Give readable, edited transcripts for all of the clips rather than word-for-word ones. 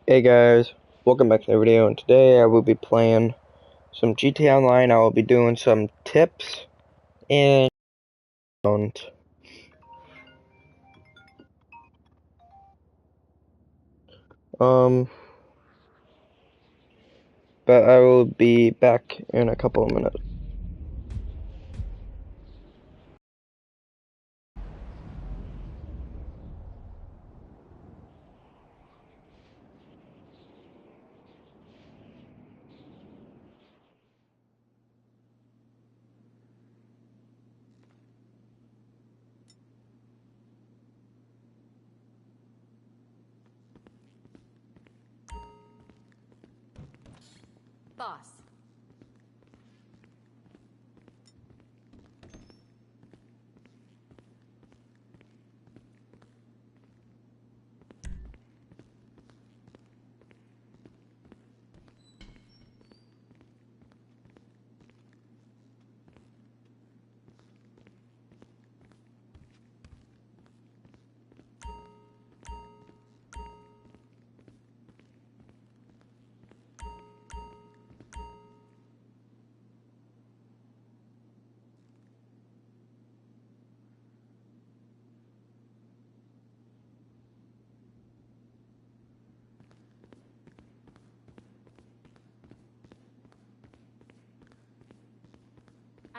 Hey guys, welcome back to the video, and today I will be playing some GTA Online. I will be doing some tips and um but I will be back in a couple of minutes. Boss.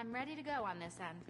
I'm ready to go on this end.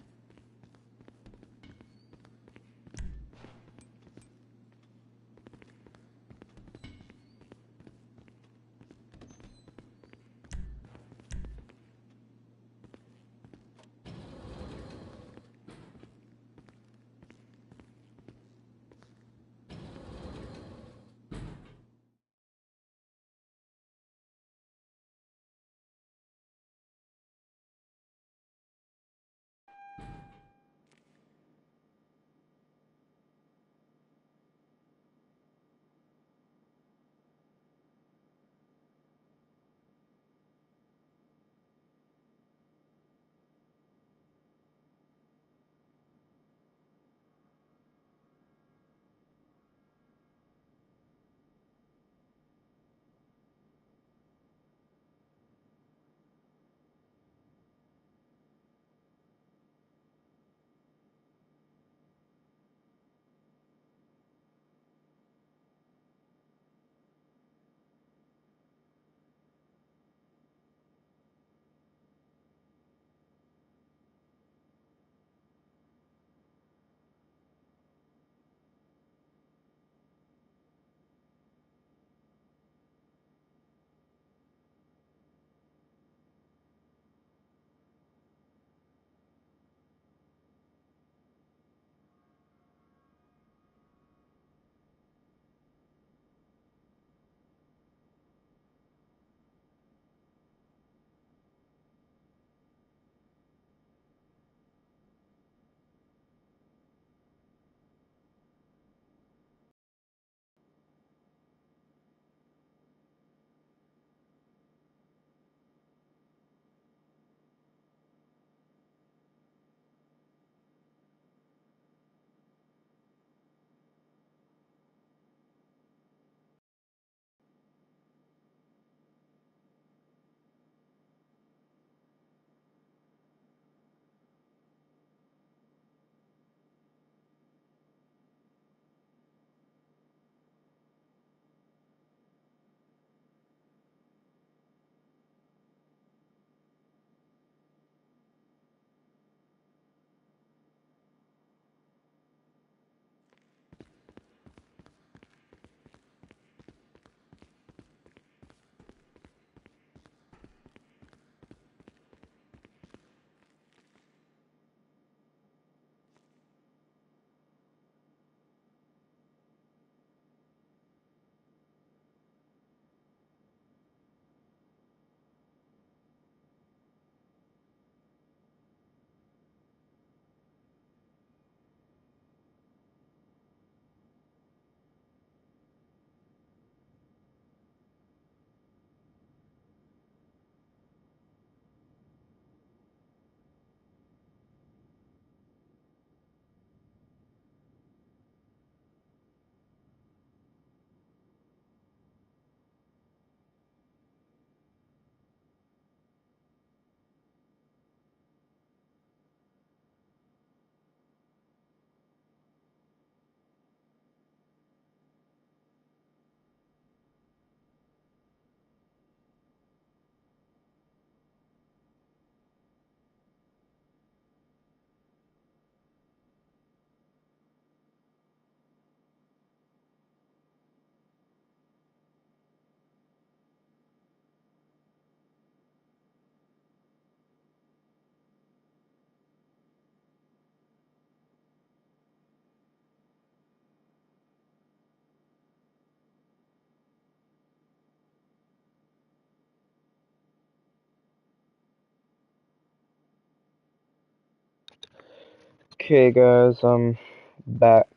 Okay guys, I'm back.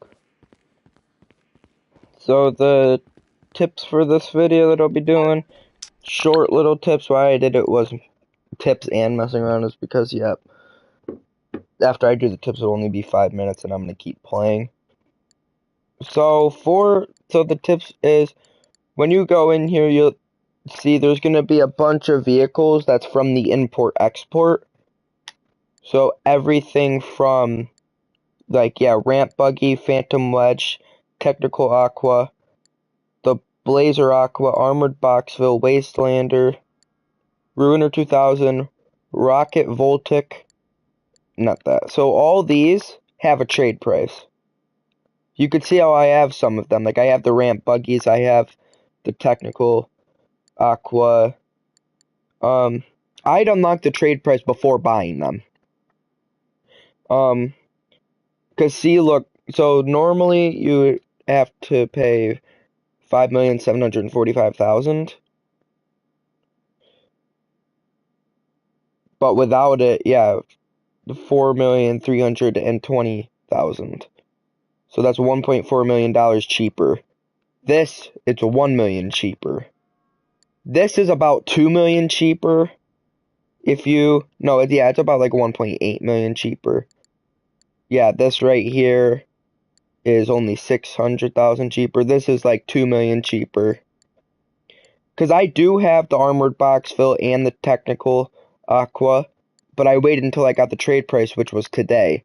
So the tips for this video that I'll be doing, short little tips. Why I did it was tips and messing around is because, yeah, after I do the tips it'll only be 5 minutes and I'm gonna keep playing. So the tips is, when you go in here you'll see there's gonna be a bunch of vehicles that's from the import export. So everything from, like, yeah, Ramp Buggy, Phantom Wedge, Technical Aqua, the Blazer Aqua, Armored Boxville, Wastelander, Ruiner 2000, Rocket Voltic, not that. So all these have a trade price. You can see how I have some of them. Like, I have the Ramp Buggies, I have the Technical Aqua. I'd unlock the trade price before buying them. Cause see, look, so normally you have to pay 5,745,000, but without it, yeah, 4,320,000. So that's $1.4 million cheaper. This, it's $1 million cheaper. This is about $2 million cheaper. If you, no, yeah, it's about like 1.8 million cheaper. Yeah, this right here is only 600,000 cheaper. This is like 2 million cheaper. Because I do have the Armored Boxville and the Technical Aqua, but I waited until I got the trade price, which was today.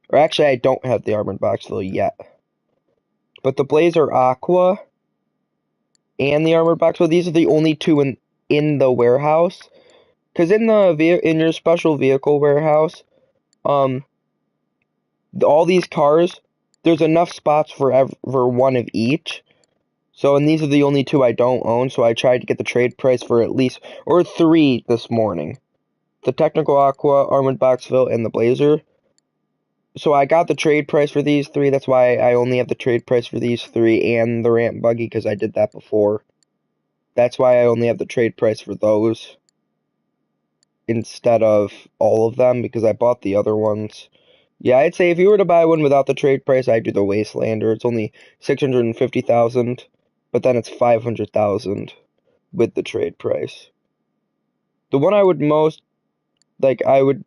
Or actually, I don't have the Armored Boxville yet. But the Blazer Aqua and the Armored Boxville, these are the only two in the warehouse. Because in your special vehicle warehouse, all these cars, there's enough spots for one of each. So, and these are the only two I don't own, so I tried to get the trade price for at least, or 3 this morning. The Technical Aqua, Armored Boxville, and the Blazer. So I got the trade price for these 3, that's why I only have the trade price for these 3 and the Ramp Buggy, because I did that before. That's why I only have the trade price for those instead of all of them, because I bought the other ones. Yeah, I'd say if you were to buy one without the trade price, I'd do the Wastelander. It's only 650,000, but then it's 500,000 with the trade price. The one I would most, like, I would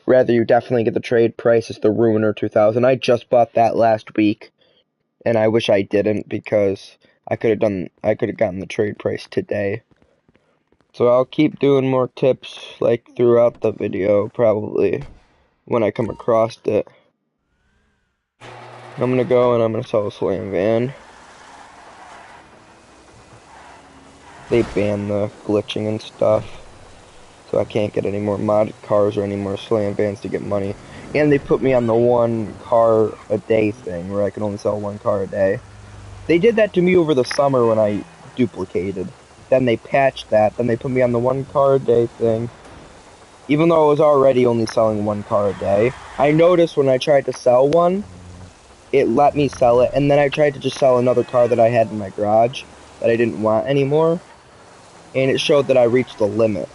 rather you definitely get the trade price is the Ruiner 2000. I just bought that last week, and I wish I didn't, because I could have gotten the trade price today. So I'll keep doing more tips, like, throughout the video, probably, when I come across it. I'm gonna go and I'm gonna sell a slam van. They banned the glitching and stuff, so I can't get any more modded cars or any more slam vans to get money. And they put me on the 1 car a day thing, where I can only sell 1 car a day. They did that to me over the summer when I duplicated. Then they patched that, then they put me on the 1 car a day thing. Even though I was already only selling 1 car a day. I noticed when I tried to sell one, it let me sell it, and then I tried to just sell another car that I had in my garage that I didn't want anymore, and it showed that I reached the limit.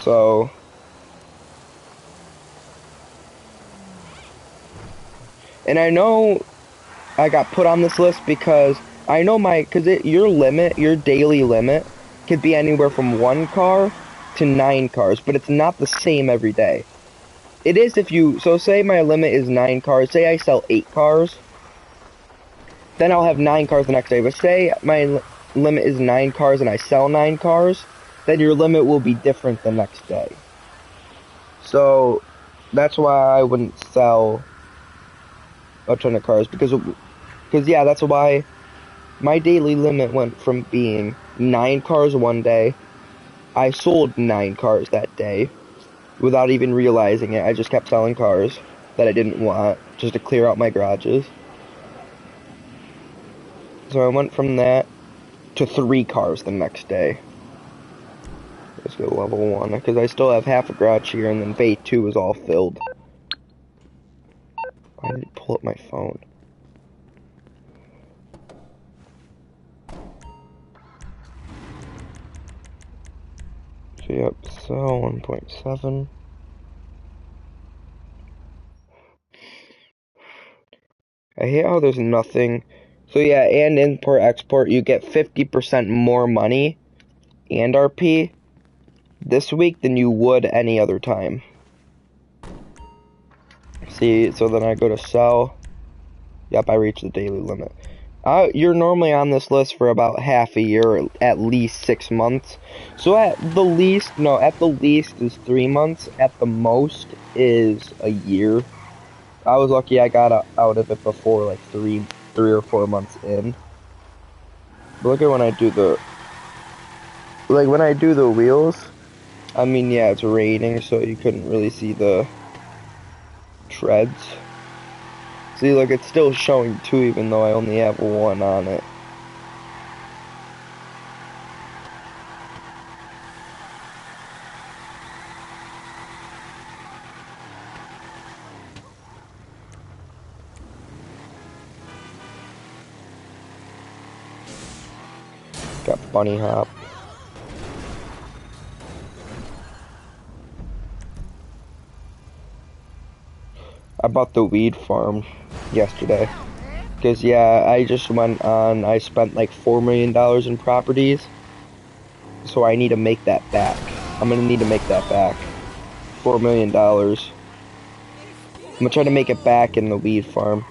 So, and I know I got put on this list because I know your daily limit could be anywhere from 1 car to 9 cars, but it's not the same every day. It is if you, so say my limit is 9 cars, say I sell 8 cars, then I'll have 9 cars the next day. But say my limit is 9 cars and I sell 9 cars, then your limit will be different the next day. So that's why I wouldn't sell a ton of cars, because yeah, that's why my daily limit went from being 9 cars one day. I sold 9 cars that day without even realizing it. I just kept selling cars that I didn't want just to clear out my garages. So I went from that to 3 cars the next day. Let's go level 1, because I still have half a garage here, and then bay 2 is all filled. Why did it pull up my phone? So yep, so 1.7. I hate how there's nothing. So yeah, and import export, you get 50% more money and RP this week than you would any other time. See, so then I go to sell. Yep, I reached the daily limit. You're normally on this list for about half a year, at least 6 months. So at the least is 3 months. At the most is a year. I was lucky I got out of it before like three or 4 months in. But look at when I do the wheels. I mean, yeah, it's raining, so you couldn't really see the treads. See, look, it's still showing 2 even though I only have 1 on it. Got bunny hop. I bought the weed farm yesterday. Because, yeah, I just went on, I spent like $4 million in properties. So I need to make that back. I'm going to need to make that back. $4 million. I'm going to try to make it back in the weed farm.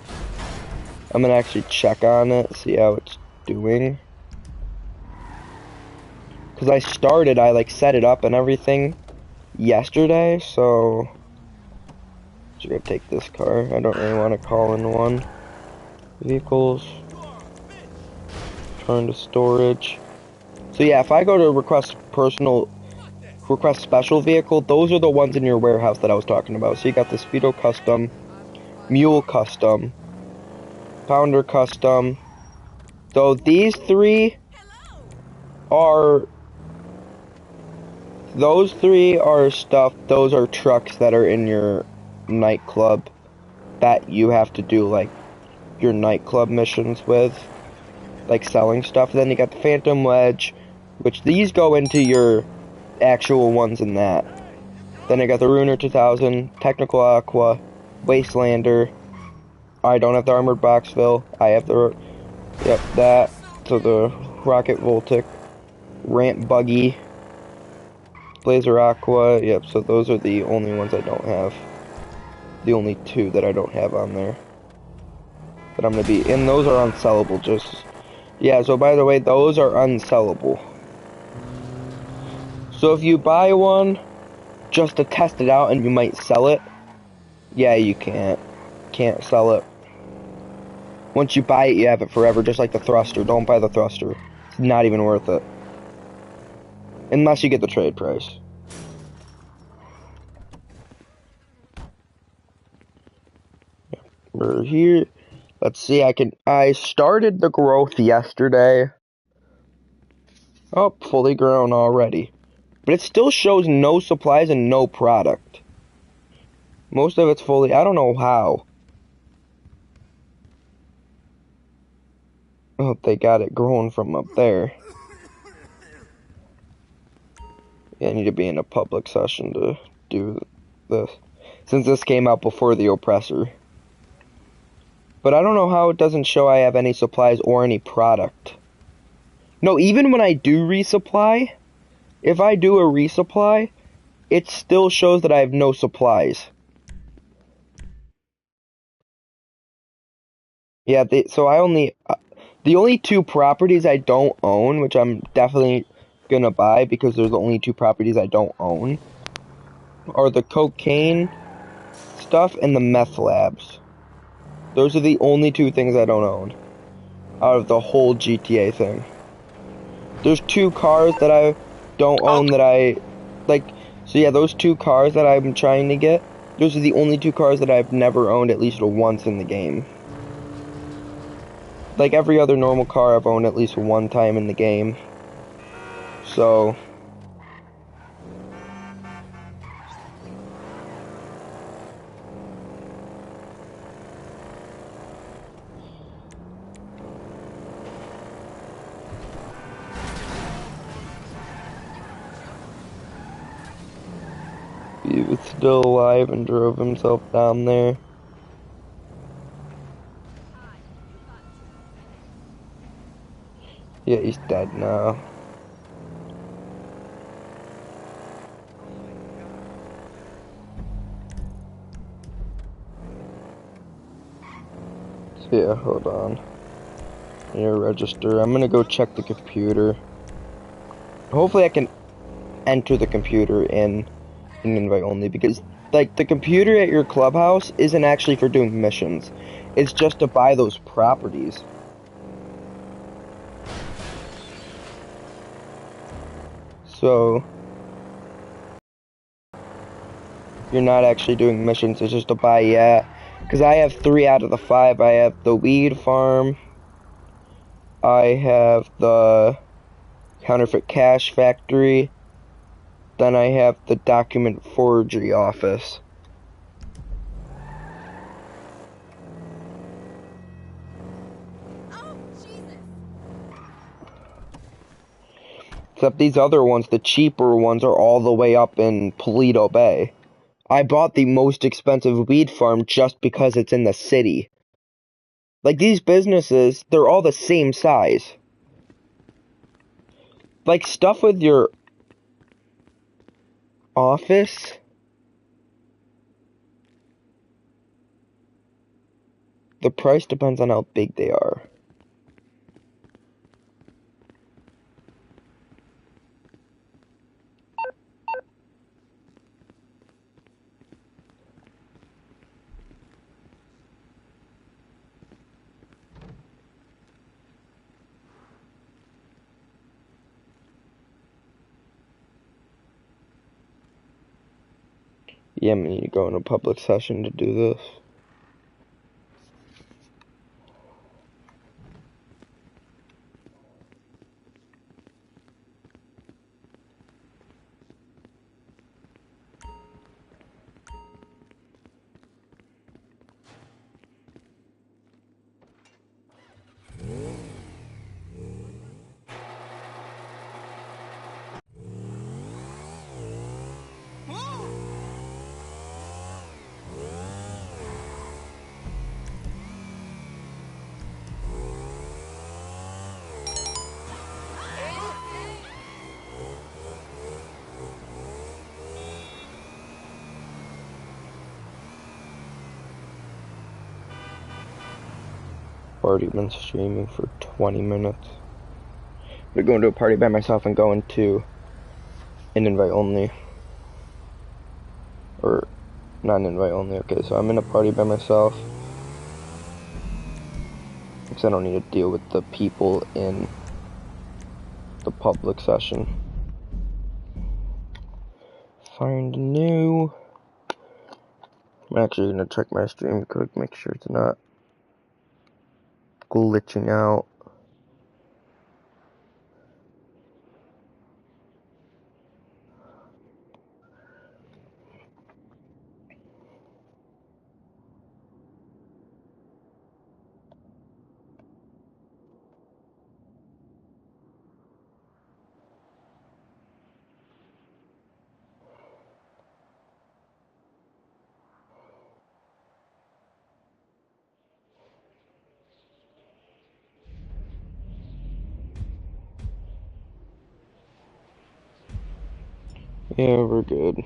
I'm going to actually check on it, see how it's doing. Because I like set it up and everything yesterday, so... I'm going to take this car. I don't really want to call in one. Vehicles. Turn to storage. So yeah, if I go to request special vehicle, those are the ones in your warehouse that I was talking about. So you got the Speedo Custom, Mule Custom, Pounder Custom. So these 3 are... Those 3 are stuff, those are trucks that are in your nightclub that you have to do like your nightclub missions with, like selling stuff. Then you got the Phantom Wedge, which these go into your actual ones in that. Then I got the Ruiner 2000, Technical Aqua, Wastelander. I don't have the Armored Boxville. I have the, yep, that. So the Rocket Voltic, Ramp Buggy, Blazer Aqua. Yep, so those are the only ones I don't have. The only 2 that I don't have on there. That I'm gonna be, and those are unsellable. Just, yeah. So by the way, those are unsellable. So if you buy one just to test it out and you might sell it, yeah, you can't sell it. Once you buy it, you have it forever, just like the thruster. Don't buy the thruster. It's not even worth it. Unless you get the trade price. We're here. Let's see, I started the growth yesterday. Oh, fully grown already. But it still shows no supplies and no product. Most of it's fully, I don't know how. Oh, they got it growing from up there. Yeah, I need to be in a public session to do this. Since this came out before the oppressor. But I don't know how it doesn't show I have any supplies or any product. No, even when I do resupply, if I do a resupply, it still shows that I have no supplies. Yeah, so I only... the only 2 properties I don't own, which I'm definitely gonna buy because there's the only 2 properties I don't own, are the cocaine stuff and the meth labs. Those are the only 2 things I don't own out of the whole GTA thing. There's 2 cars that I don't own that I like. So yeah, those 2 cars that I'm trying to get, those are the only 2 cars that I've never owned at least once in the game. Like every other normal car I've owned at least one time in the game. So he was still alive and drove himself down there. Yeah, he's dead now. So yeah, hold on. Here, register. I'm gonna go check the computer. Hopefully I can enter the computer in invite only, because like the computer at your clubhouse isn't actually for doing missions. It's just to buy those properties. So you're not actually doing missions, it's just to buy, yeah. Because I have 3 out of the 5. I have the weed farm, I have the counterfeit cash factory, then I have the document forgery office. Oh, Jesus! Except these other ones, the cheaper ones, are all the way up in Paleto Bay. I bought the most expensive weed farm just because it's in the city. Like, these businesses, they're all the same size. Like, stuff with your office, the price depends on how big they are. Yeah, I need to go in a public session to do this. Already been streaming for 20 minutes. I'm going to a party by myself and going to an invite only. Or, not an invite only, okay, so I'm in a party by myself. Because I don't need to deal with the people in the public session. Find new. I'm actually going to check my stream quick, make sure it's not glitching out. Yeah, we're good.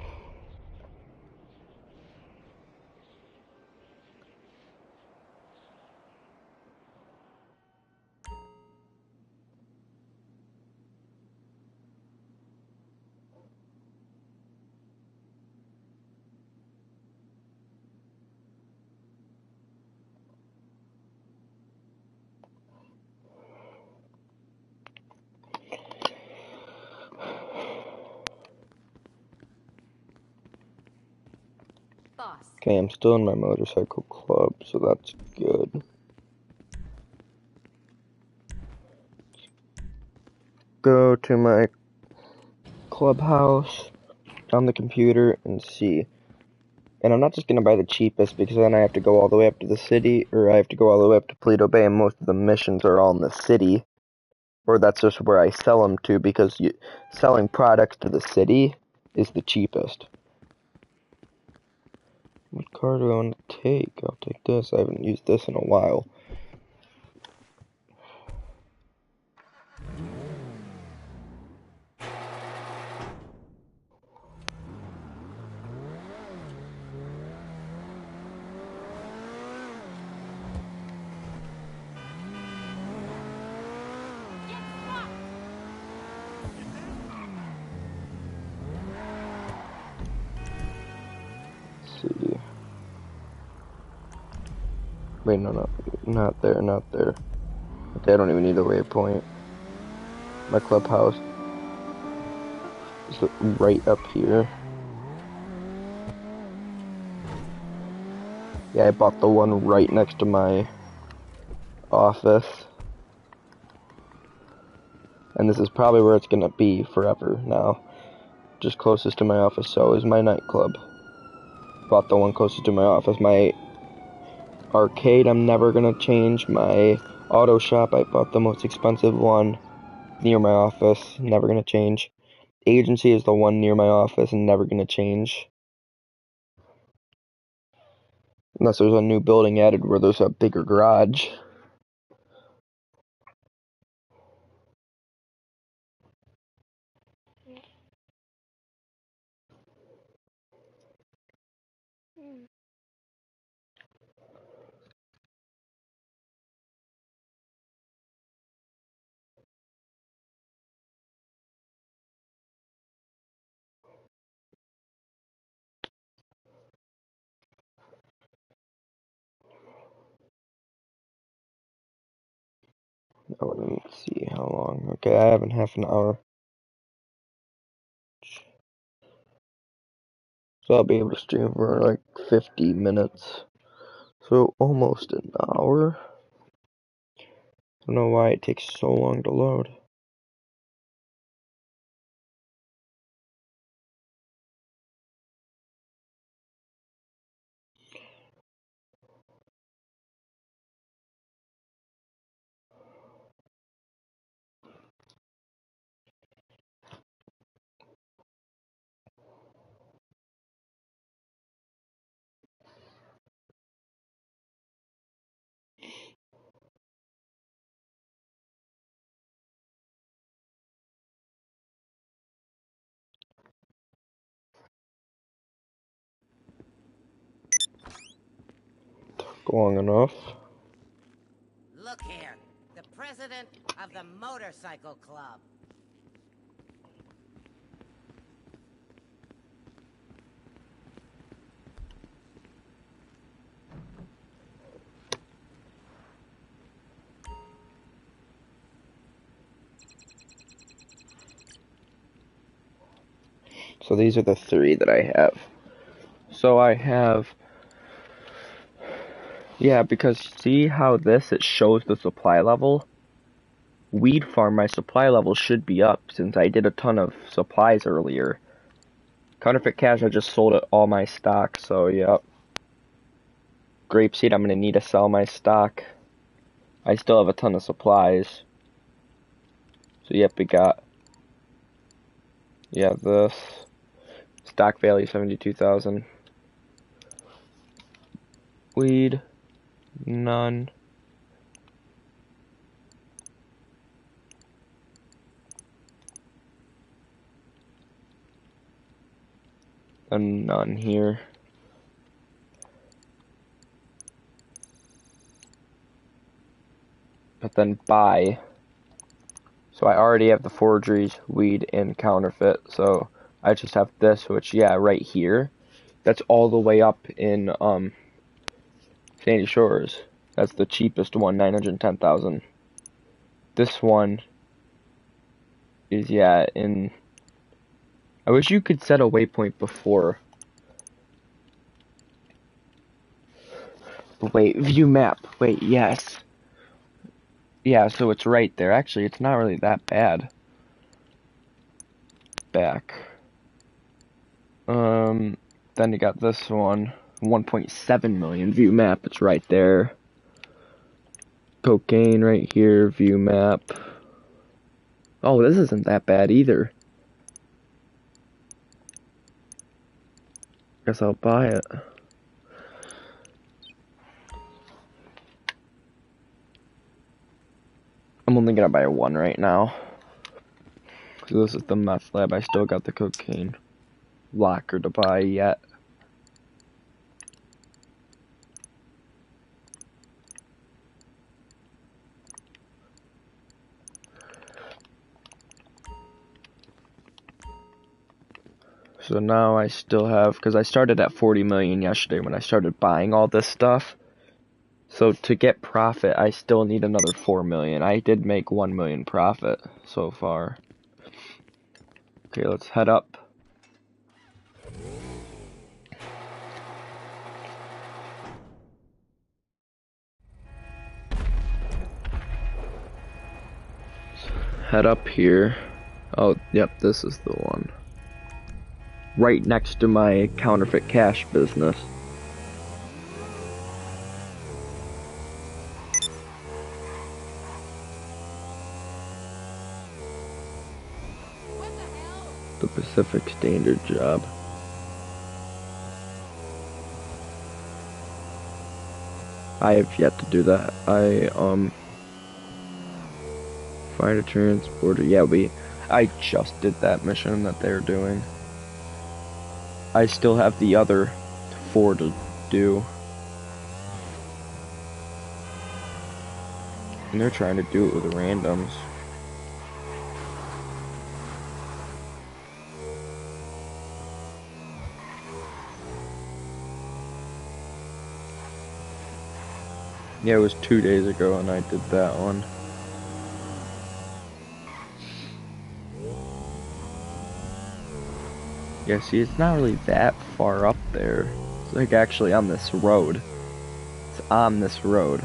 Boss. Okay, I'm still in my motorcycle club, so that's good. Go to my clubhouse on the computer and see. And I'm not just gonna buy the cheapest, because then I have to go all the way up to the city, or I have to go all the way up to Paleto Bay, and most of the missions are all in the city. Or that's just where I sell them to, because selling products to the city is the cheapest. What car do I want to take? I'll take this. I haven't used this in a while. Wait, no, not there, not there. Okay, I don't even need a waypoint. My clubhouse is right up here. Yeah, I bought the one right next to my office. And this is probably where it's gonna be forever now. Just closest to my office, so is my nightclub. Bought the one closest to my office. My arcade, I'm never gonna change. My auto shop, I bought the most expensive one near my office. Never gonna change. Agency is the one near my office and never gonna change. Unless there's a new building added where there's a bigger garage. Oh, let's see how long. Okay, I have in half an hour. So I'll be able to stream for like 50 minutes. So almost an hour. I don't know why it takes so long to load. Took long enough. Look here, the president of the motorcycle club. So these are the three that I have. So I have, yeah, because see how it shows the supply level? Weed Farm, my supply level should be up since I did a ton of supplies earlier. Counterfeit Cash, I just sold all my stock, so yep. Grapeseed, I'm gonna need to sell my stock. I still have a ton of supplies. So yep, we got, yeah, this. Stock value 72,000. Weed, none. And none here. But then buy. So I already have the forgeries, weed, and counterfeit. So I just have this, which, yeah, right here. That's all the way up in Sandy Shores. That's the cheapest one, 910,000. This one is, yeah, in... I wish you could set a waypoint before. Wait, view map. Wait, yes. Yeah, so it's right there. Actually, it's not really that bad. Back. Then you got this one. 1.7 million view map. It's right there. Cocaine right here. View map. Oh, this isn't that bad either. Guess I'll buy it. I'm only gonna buy one right now. So this is the meth lab. I still got the cocaine locker to buy yet. So now I still have, because I started at 40 million yesterday when I started buying all this stuff. So to get profit, I still need another 4 million. I did make 1 million profit so far. Okay, let's head up. Head up here. Oh, yep, this is the one. Right next to my counterfeit cash business. The Pacific Standard job. I have yet to do that. Find a transporter. Yeah, I just did that mission that they're doing. I still have the other 4 to do. And they're trying to do it with randoms. Yeah, it was 2 days ago and I did that one. Yeah, see, it's not really that far up there. It's like actually on this road. It's on this road.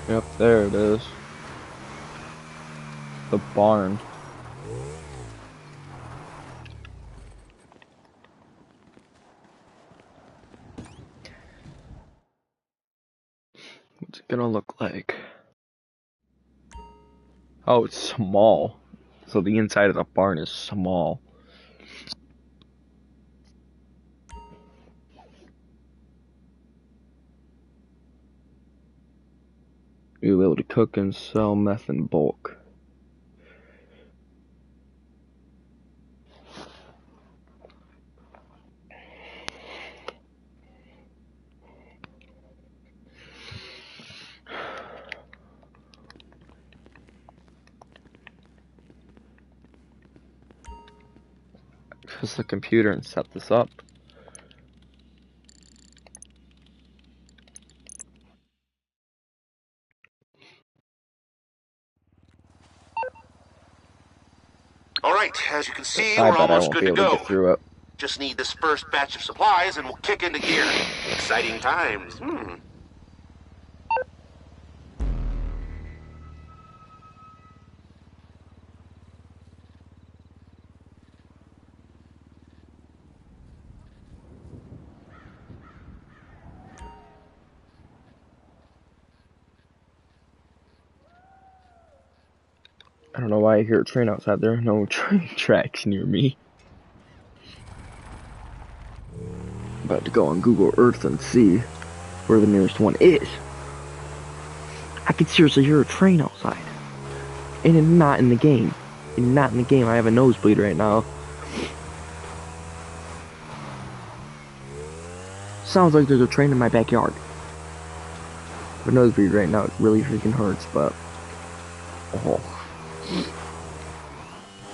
Yep, there it is. The barn. What's it gonna look like? Oh, it's small. So the inside of the barn is small. You'll be able to cook and sell meth in bulk. Just the computer and set this up. All right, as you can see, I we're bet I almost won't good be to able to go. get through it. Just need this first batch of supplies and we'll kick into gear. Exciting times. I don't know why I hear a train outside. There are no train tracks near me. I'm about to go on Google Earth and see where the nearest one is. I could seriously hear a train outside. And it's not in the game. It's not in the game. I have a nosebleed right now. Sounds like there's a train in my backyard. I have a nosebleed right now. It really freaking hurts, but... Oh.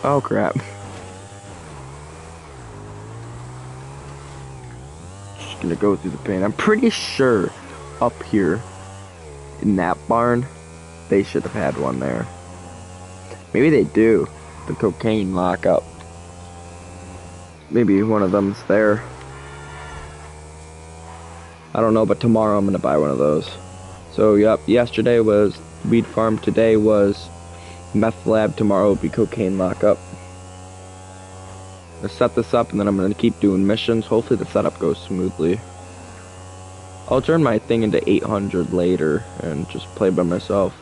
Oh, crap. Just gonna go through the pain. I'm pretty sure up here in that barn, they should have had one there. Maybe they do. The cocaine lockup. Maybe one of them's there. I don't know, but tomorrow I'm gonna buy one of those. So, yep, yesterday was weed farm, today was meth lab, tomorrow will be cocaine lockup. Let's set this up and then I'm gonna keep doing missions. Hopefully the setup goes smoothly. I'll turn my thing into 800 later and just play by myself.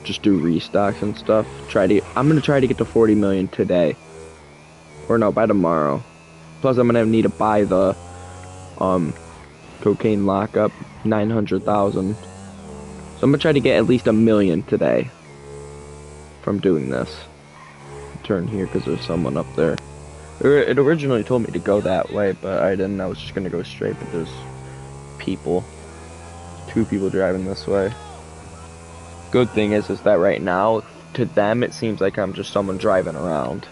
just do restocks and stuff. I'm gonna try to get to 40 million today. Or no, by tomorrow. Plus I'm gonna need to buy the cocaine lockup, 900,000. So I'm gonna try to get at least 1 million today from doing this. Turn here because there's someone up there. It originally told me to go that way, but I didn't. I was just gonna go straight, but there's people. 2 people driving this way. Good thing is that right now, to them, it seems like I'm just someone driving around.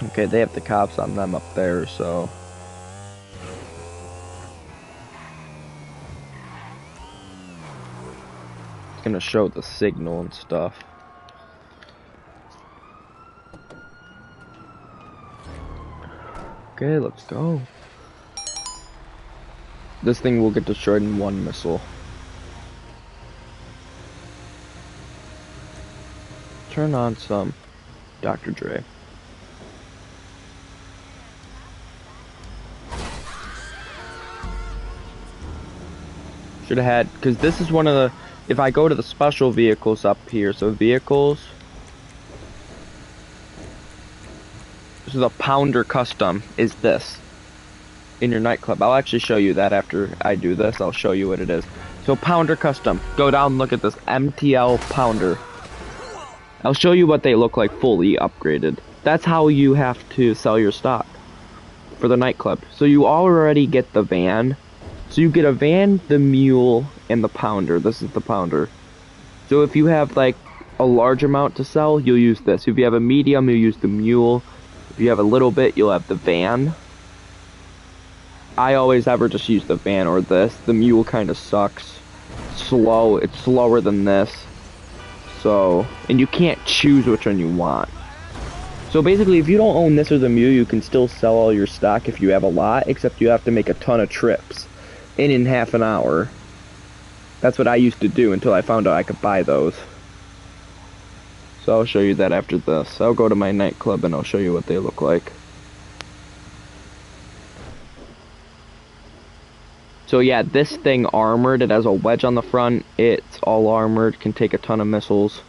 Okay, they have the cops on them up there, so... It's gonna show the signal and stuff. Okay, let's go. This thing will get destroyed in 1 missile. Turn on some Dr. Dre. Should have had, because this is one of the, if I go to the special vehicles up here, so vehicles, so the Pounder Custom is this, in your nightclub. I'll actually show you that after I do this. I'll show you what it is. So Pounder Custom, go down and look at this, MTL Pounder. I'll show you what they look like fully upgraded. That's how you have to sell your stock for the nightclub. So you already get the van. So you get a van, the mule, and the pounder. This is the pounder. So if you have like a large amount to sell, you'll use this. If you have a medium, you'll use the mule. If you have a little bit, you'll have the van. I always ever just use the van or this. The mule kind of sucks. Slow. It's slower than this. So, and you can't choose which one you want. So basically, if you don't own this or the mule, you can still sell all your stock if you have a lot, except you have to make a ton of trips in half an hour. That's what I used to do until I found out I could buy those. So I'll show you that after this. I'll go to my nightclub and I'll show you what they look like. So yeah, this thing armored, it has a wedge on the front, it's all armored, can take a ton of missiles.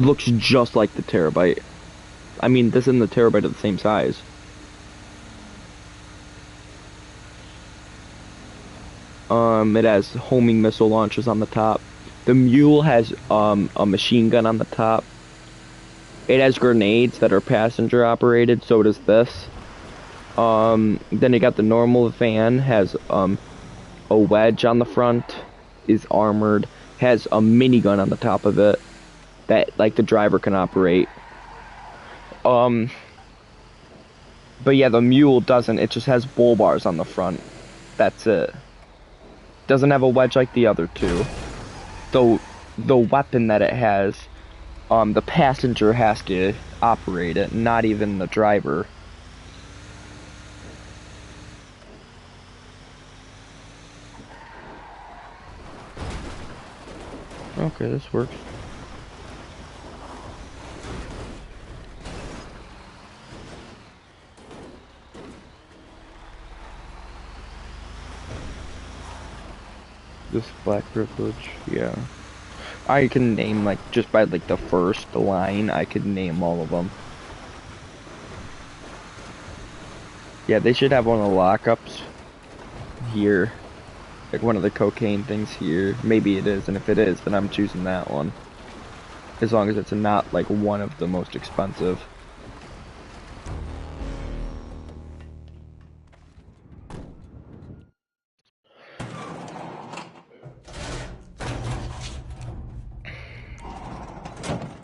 Looks just like the Terabyte. I mean, this and the Terabyte are the same size. It has homing missile launchers on the top. The mule has a machine gun on the top. It has grenades that are passenger operated, so does this. Then you got the normal van, has a wedge on the front, is armored, has a minigun on the top of it that like the driver can operate. But yeah, the mule doesn't, it just has bull bars on the front. That's it. Doesn't have a wedge like the other two. Though the weapon that it has, the passenger has to operate it, not even the driver. Okay, this works. This black privilege, yeah. I can name, like, just by, like, the first line, I could name all of them. Yeah, they should have one of the lockups here. Like, one of the cocaine things here. Maybe it is, and if it is, then I'm choosing that one. As long as it's not, like, one of the most expensive.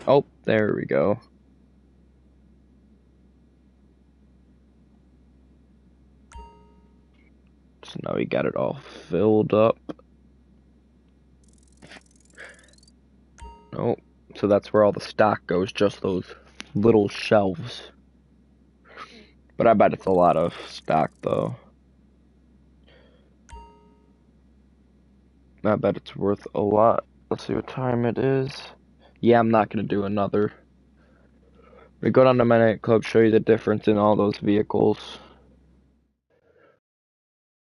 Oh, there we go. So now we got it all filled up. Oh, so that's where all the stock goes, just those little shelves. But I bet it's a lot of stock, though. I bet it's worth a lot. Let's see what time it is. Yeah, I'm not gonna do another. We go down to my nightclub, show you the difference in all those vehicles.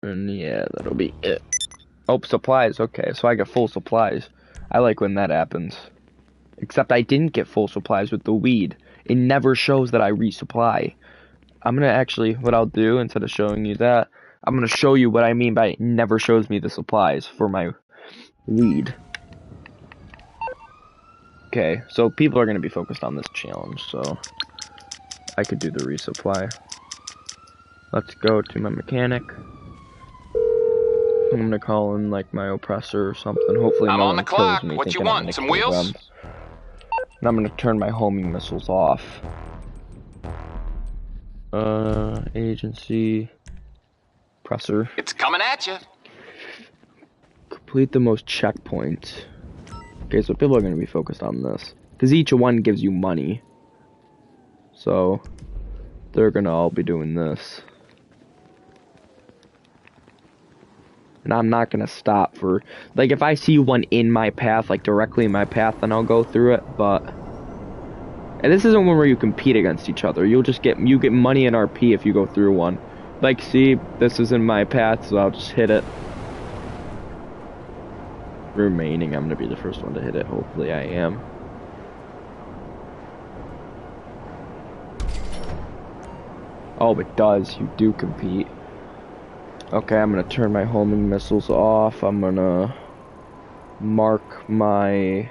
And yeah, that'll be it. Oh, supplies. Okay, so I get full supplies. I like when that happens. Except I didn't get full supplies with the weed. It never shows that I resupply. I'm gonna actually, what I'll do, instead of showing you that, I'm gonna show you what I mean by it never shows me the supplies for my weed. Okay, so people are gonna be focused on this challenge, so I could do the resupply. Let's go to my mechanic. I'm gonna call in like my oppressor or something. Hopefully I'm no on the one kills clock. me What you thinking I'm want? gonna Some kill wheels? them. And I'm gonna turn my homing missiles off. Agency. Oppressor. It's coming at you. Complete the most checkpoints. Okay, so people are gonna be focused on this. Because each one gives you money. So, they're gonna all be doing this. And I'm not gonna stop for, like, if I see one in my path, like directly in my path, then I'll go through it, but, and this isn't one where you compete against each other. You get money and RP if you go through one. Like, see, this is in my path, so I'll just hit it. Remaining, I'm gonna be the first one to hit it, hopefully I am. Oh, it does, you do compete. Okay, I'm gonna turn my homing missiles off. I'm gonna mark my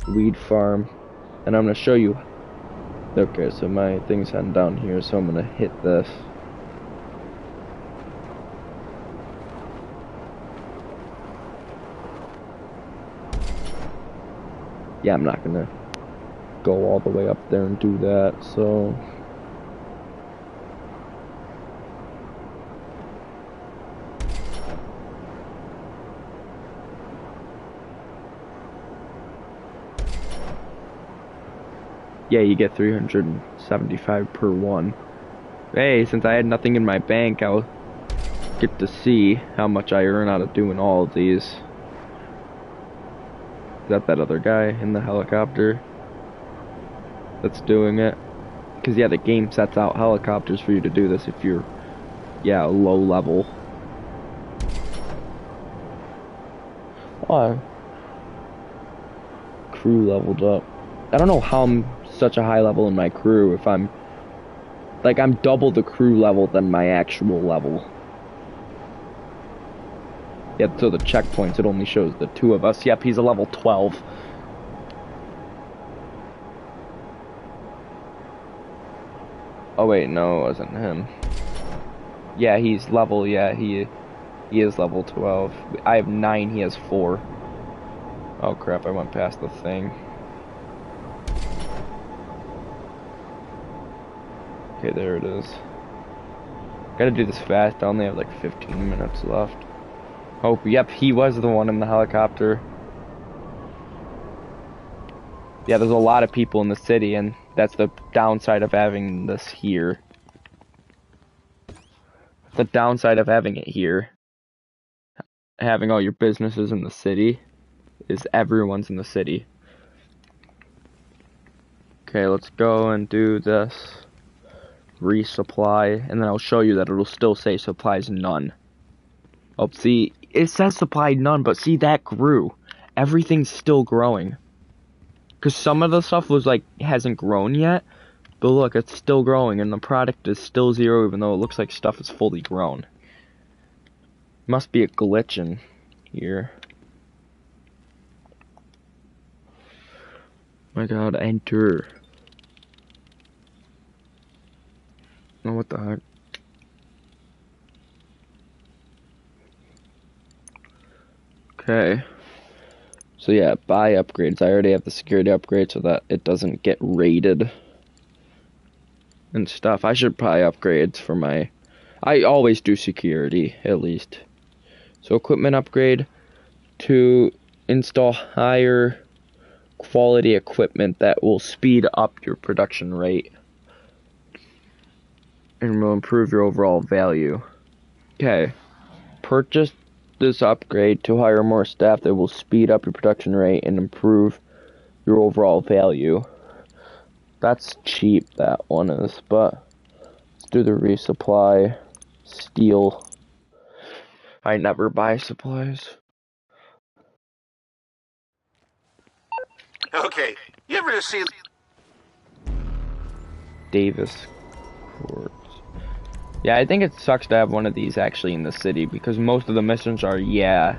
weed farm, and I'm gonna show you. Okay, so my thing's heading down here, so I'm gonna hit this. Yeah, I'm not gonna go all the way up there and do that, so. Yeah, you get 375 per one. Hey, since I had nothing in my bank, I'll get to see how much I earn out of doing all of these. Is that other guy in the helicopter that's doing it? Because, yeah, the game sets out helicopters for you to do this if you're, yeah, low level. Oh, crew leveled up. I don't know how I'm such a high level in my crew if I'm double the crew level than my actual level. Yep, so the checkpoints, it only shows the two of us. Yep, he's a level 12. Oh wait, no, it wasn't him. Yeah, he's level, yeah, he is level 12. I have 9, he has 4. Oh crap, I went past the thing. Okay, there it is. Gotta do this fast, I only have like 15 minutes left. Oh, yep, he was the one in the helicopter. Yeah, there's a lot of people in the city, and that's the downside of having this here. The downside of having it here, having all your businesses in the city, is everyone's in the city. Okay, let's go and do this. Resupply, and then I'll show you that it'll still say supplies none. Oh, see, it says supply none, but see, that grew. Everything's still growing. Because some of the stuff was like, hasn't grown yet, but look, it's still growing, and the product is still 0, even though it looks like stuff is fully grown. Must be a glitch in here. My god, enter. Oh, what the heck? Okay. So yeah, buy upgrades. I already have the security upgrade so that it doesn't get raided and stuff. I should buy upgrades for my... I always do security, at least. So equipment upgrade to install higher quality equipment that will speed up your production rate and will improve your overall value. Okay. Purchase this upgrade to hire more staff that will speed up your production rate and improve your overall value. That's cheap, that one is, but let's do the resupply. Steel. I never buy supplies. Okay, you ever see... Davis Courts. Yeah, I think it sucks to have one of these actually in the city because most of the missions are, yeah,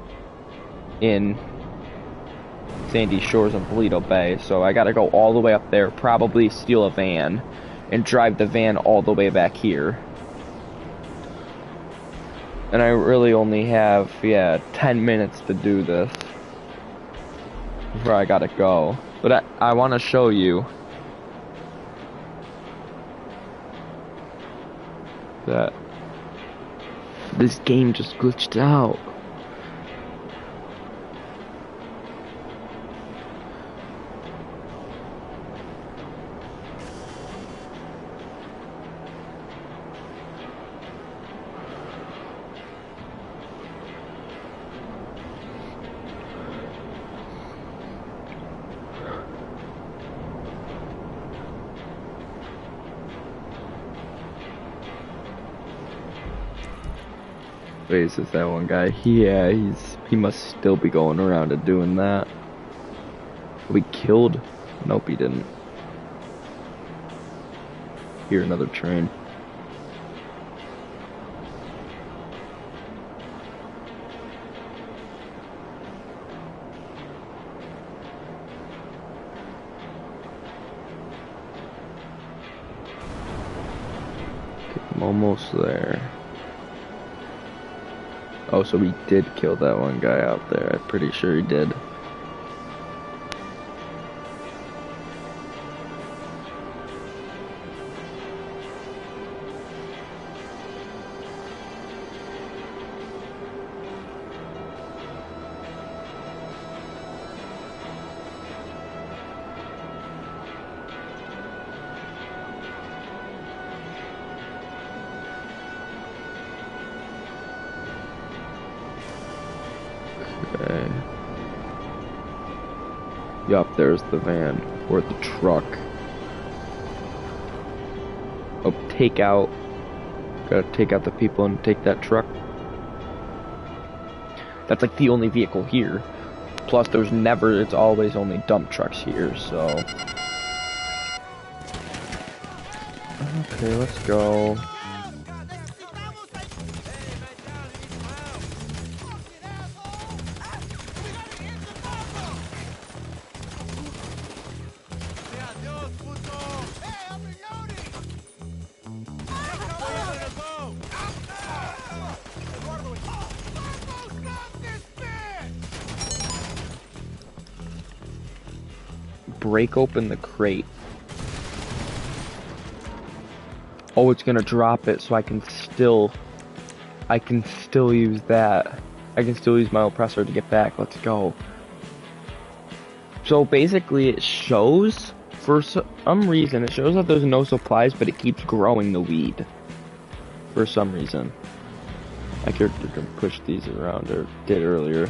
in Sandy Shores and Paleto Bay. So I gotta go all the way up there, probably steal a van, and drive the van all the way back here. And I really only have, yeah, 10 minutes to do this before I gotta go. But I want to show you that this game just glitched out. Wait, is this that one guy? Yeah, he must still be going around and doing that. We killed? Nope, he didn't. Here, another train. Okay, I'm almost there. Oh, so we did kill that one guy out there. I'm pretty sure he did. Okay. Yup, there's the van. Or the truck. Oh, take out. Gotta take out the people and take that truck. That's like the only vehicle here. Plus, there's never, it's always only dump trucks here, so. Okay, let's go. Break open the crate. Oh, it's gonna drop it, so I can still use that. I can still use my oppressor to get back. Let's go. So basically it shows, for some reason, it shows that there's no supplies, but it keeps growing the weed. For some reason. My character can push these around, or did earlier.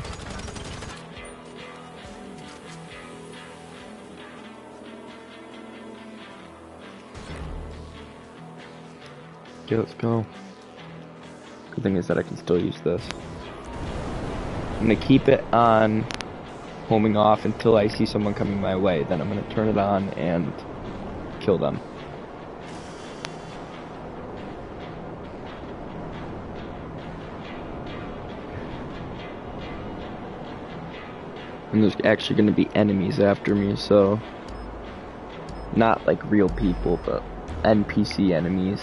Okay, let's go. Good thing is that I can still use this. I'm gonna keep it on homing off until I see someone coming my way. Then I'm gonna turn it on and kill them. And there's actually gonna be enemies after me, so not like real people, but NPC enemies.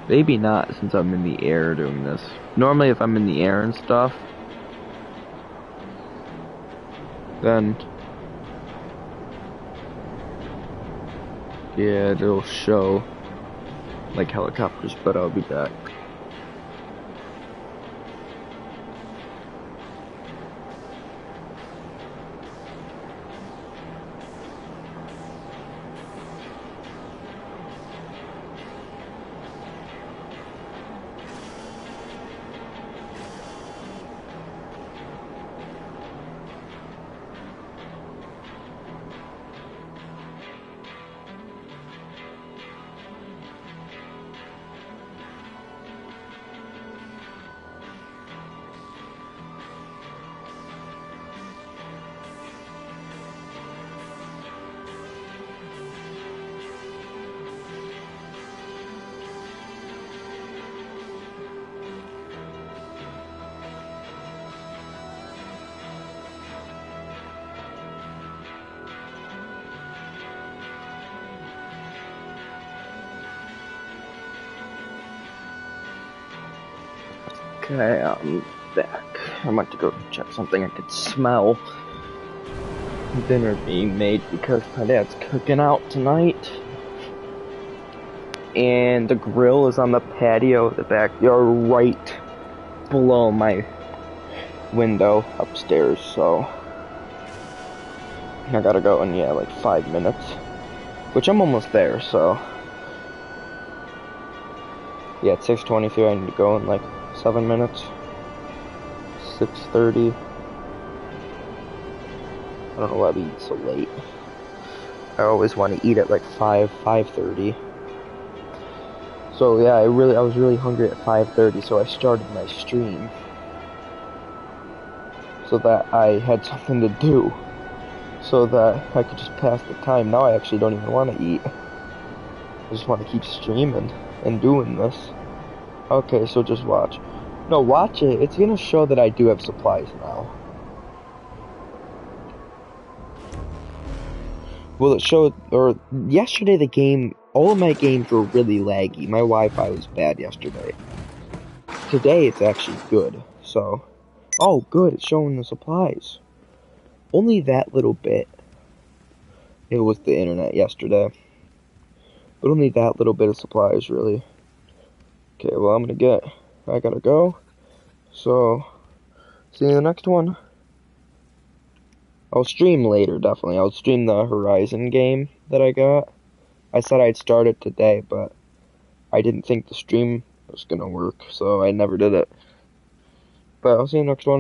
Maybe not, since I'm in the air doing this. Normally if I'm in the air and stuff, then yeah, it'll show like helicopters, but I'll be back. Okay, I'm back. I went to go check something I could smell. Dinner being made because my dad's cooking out tonight. And the grill is on the patio, the backyard, right below my window upstairs, so I gotta go in, yeah, like 5 minutes. Which I'm almost there, so yeah, it's 6:23, I need to go in like 7 minutes. 6:30. I don't know why we eat so late. I always want to eat at like 5:30. So yeah, I was really hungry at 5:30, so I started my stream so that I had something to do, so that I could just pass the time. Now I actually don't even want to eat. I just want to keep streaming and doing this. Okay, so just watch. No, watch it. It's gonna show that I do have supplies now. Will it show, or yesterday the game, all of my games were really laggy. My Wi-Fi was bad yesterday. Today it's actually good, so. Oh, good, it's showing the supplies. Only that little bit. It was the internet yesterday. But only that little bit of supplies, really. Okay, well, I gotta go. So, see you in the next one. I'll stream later, definitely. I'll stream the Horizon game that I got. I said I'd start it today, but I didn't think the stream was gonna work, so I never did it. But I'll see you next one.